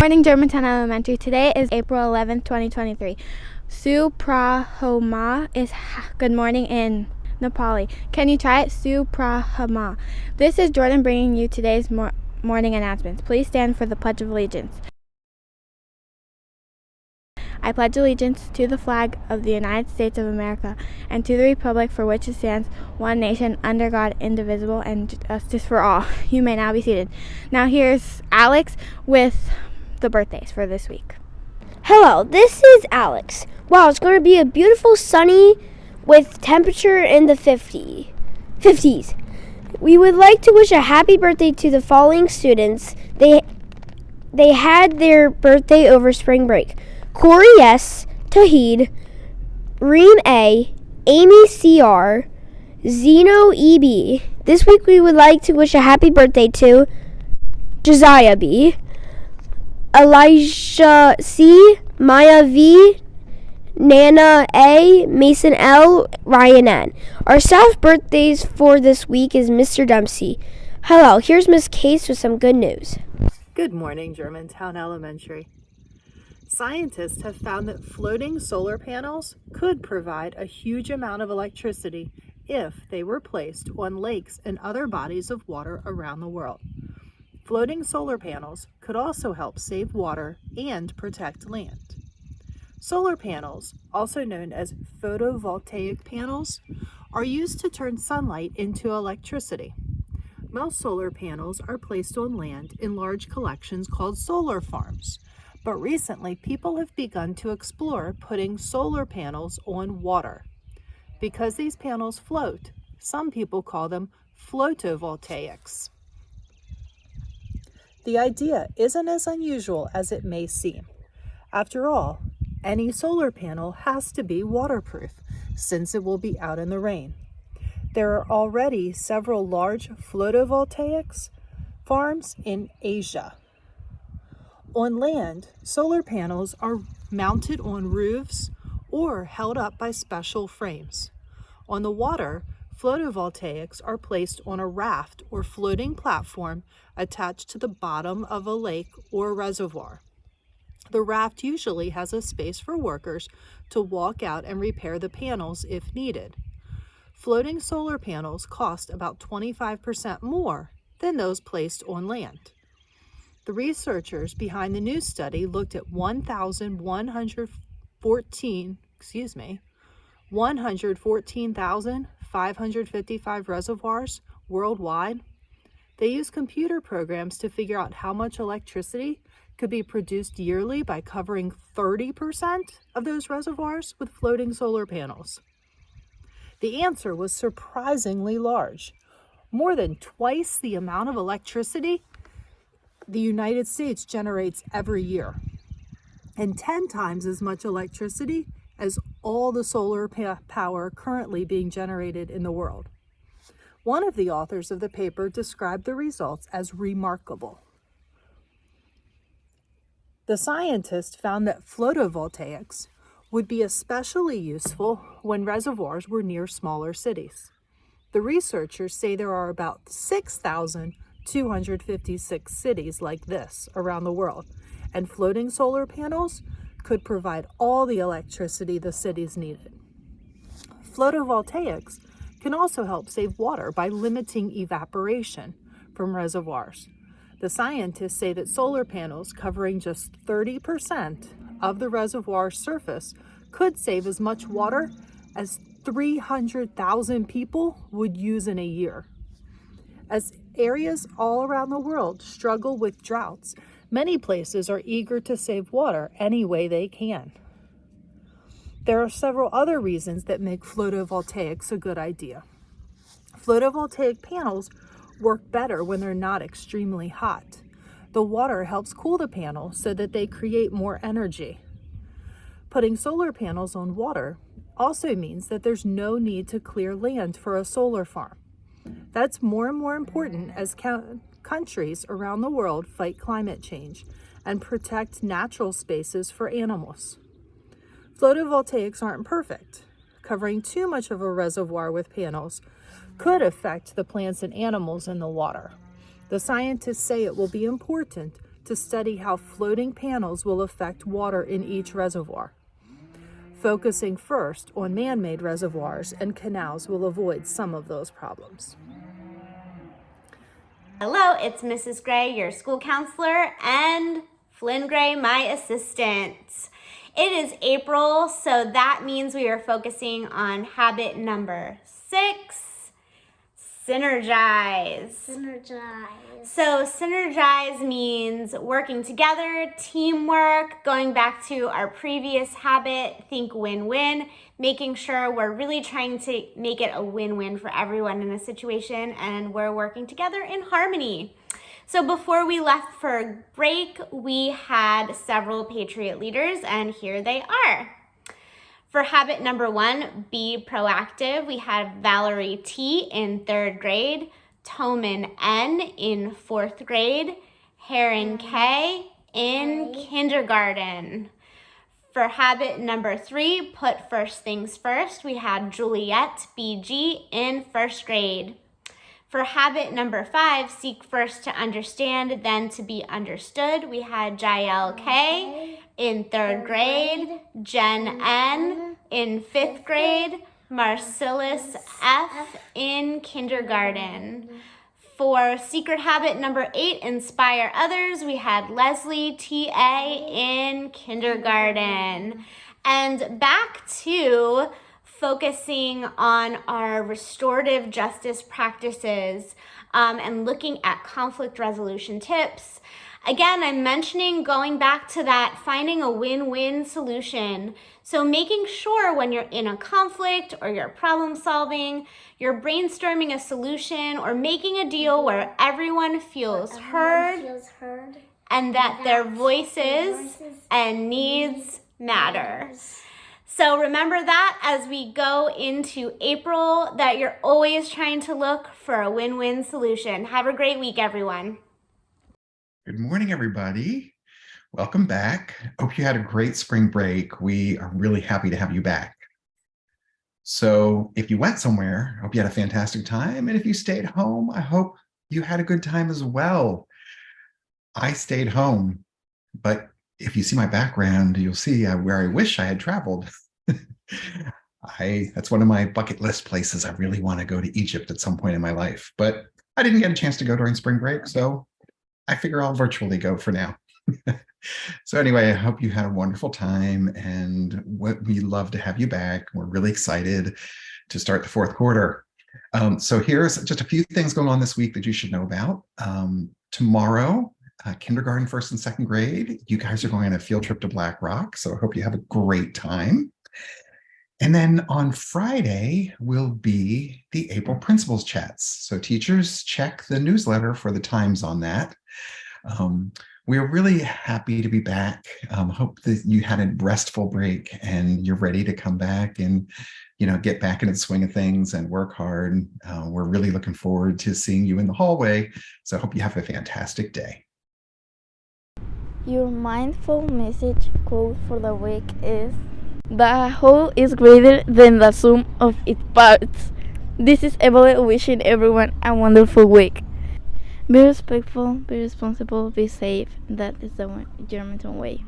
Morning, Germantown Elementary. Today is April 11th, 2023. Suprahoma is good morning in Nepali. Can you try it? Suprahoma. This is Jordan bringing you today's morning announcements. Please stand for the Pledge of Allegiance. I pledge allegiance to the flag of the United States of America and to the republic for which it stands, one nation, under God, indivisible, and justice for all. You may now be seated. Now here's Alex with the birthdays for this week. Hello, this is Alex. Wow, it's going to be a beautiful sunny with temperature in the 50s. We would like to wish a happy birthday to the following students. They had their birthday over spring break. Corey S., Tahid, Reem A., Amy C.R., Zeno E.B. This week we would like to wish a happy birthday to Josiah B., Elijah C., Maya V., Nana A., Mason L., Ryan N. Our staff birthdays for this week is Mr. Dempsey. Hello, here's Miss Case with some good news. Good morning, Germantown Elementary. Scientists have found that floating solar panels could provide a huge amount of electricity if they were placed on lakes and other bodies of water around the world. Floating solar panels could also help save water and protect land. Solar panels, also known as photovoltaic panels, are used to turn sunlight into electricity. Most solar panels are placed on land in large collections called solar farms, but recently people have begun to explore putting solar panels on water. Because these panels float, some people call them floatovoltaics. The idea isn't as unusual as it may seem. After all, any solar panel has to be waterproof since it will be out in the rain. There are already several large photovoltaics farms in Asia. On land, solar panels are mounted on roofs or held up by special frames. On the water, photovoltaics are placed on a raft or floating platform attached to the bottom of a lake or reservoir. The raft usually has a space for workers to walk out and repair the panels if needed. Floating solar panels cost about 25% more than those placed on land. The researchers behind the new study looked at 114,555 reservoirs worldwide. They used computer programs to figure out how much electricity could be produced yearly by covering 30% of those reservoirs with floating solar panels. The answer was surprisingly large, more than twice the amount of electricity the United States generates every year, and 10 times as much electricity as all the solar power currently being generated in the world. One of the authors of the paper described the results as remarkable. The scientists found that photovoltaics would be especially useful when reservoirs were near smaller cities. The researchers say there are about 6,256 cities like this around the world, and floating solar panels could provide all the electricity the cities needed. Photovoltaics can also help save water by limiting evaporation from reservoirs. The scientists say that solar panels covering just 30% of the reservoir surface could save as much water as 300,000 people would use in a year. As areas all around the world struggle with droughts, many places are eager to save water any way they can. There are several other reasons that make photovoltaics a good idea. Photovoltaic panels work better when they're not extremely hot. The water helps cool the panel so that they create more energy. Putting solar panels on water also means that there's no need to clear land for a solar farm. That's more and more important as countries around the world fight climate change and protect natural spaces for animals. Photovoltaics aren't perfect. Covering too much of a reservoir with panels could affect the plants and animals in the water. The scientists say it will be important to to study how floating panels will affect water in each reservoir. Focusing first on man-made reservoirs and canals will avoid some of those problems. Hello, it's Mrs. Gray, your school counselor, and Flynn Gray, my assistant. It is April, so that means we are focusing on habit number 6, synergize. So synergize means working together, teamwork, going back to our previous habit, think win-win, making sure we're really trying to make it a win-win for everyone in a situation, and we're working together in harmony. So before we left for break, we had several Patriot leaders, and here they are. For habit number 1, be proactive, we had Valerie T. in 3rd grade, Toman N. in 4th grade, Heron K. in kindergarten. For habit number 3, put first things first, we had Juliet B.G. in 1st grade. For habit number 5, seek first to understand, then to be understood, we had Jael K. in 3rd grade, Jen N. in 5th grade, Marcellus F. in kindergarten. For secret habit number 8, inspire others, we had Leslie T.A. in kindergarten. And back to focusing on our restorative justice practices and looking at conflict resolution tips. Again, I'm mentioning going back to that, finding a win-win solution. So making sure when you're in a conflict or you're problem solving, you're brainstorming a solution or making a deal where everyone feels heard and that their voices and needs matter. So remember that as we go into April, that you're always trying to look for a win-win solution. Have a great week, everyone. Good morning, everybody. Welcome back. Hope you had a great spring break. We are really happy to have you back. So if you went somewhere, I hope you had a fantastic time. And if you stayed home, I hope you had a good time as well. I stayed home, but if you see my background, you'll see where I wish I had traveled. That's one of my bucket list places. I really want to go to Egypt at some point in my life, but I didn't get a chance to go during spring break, so I figure I'll virtually go for now. So anyway, I hope you had a wonderful time, and we love to have you back. We're really excited to start the 4th quarter. So here's just a few things going on this week that you should know about. Tomorrow, kindergarten, 1st and 2nd grade, you guys are going on a field trip to Black Rock, so I hope you have a great time. And then on Friday will be the April Principals Chats. So teachers, check the newsletter for the times on that. We're really happy to be back. Hope that you had a restful break and you're ready to come back and, get back into the swing of things and work hard. We're really looking forward to seeing you in the hallway. So I hope you have a fantastic day. Your mindful message quote for the week is, "The whole is greater than the sum of its parts." This is Evelyn wishing everyone a wonderful week. Be respectful, be responsible, be safe. That is the German way.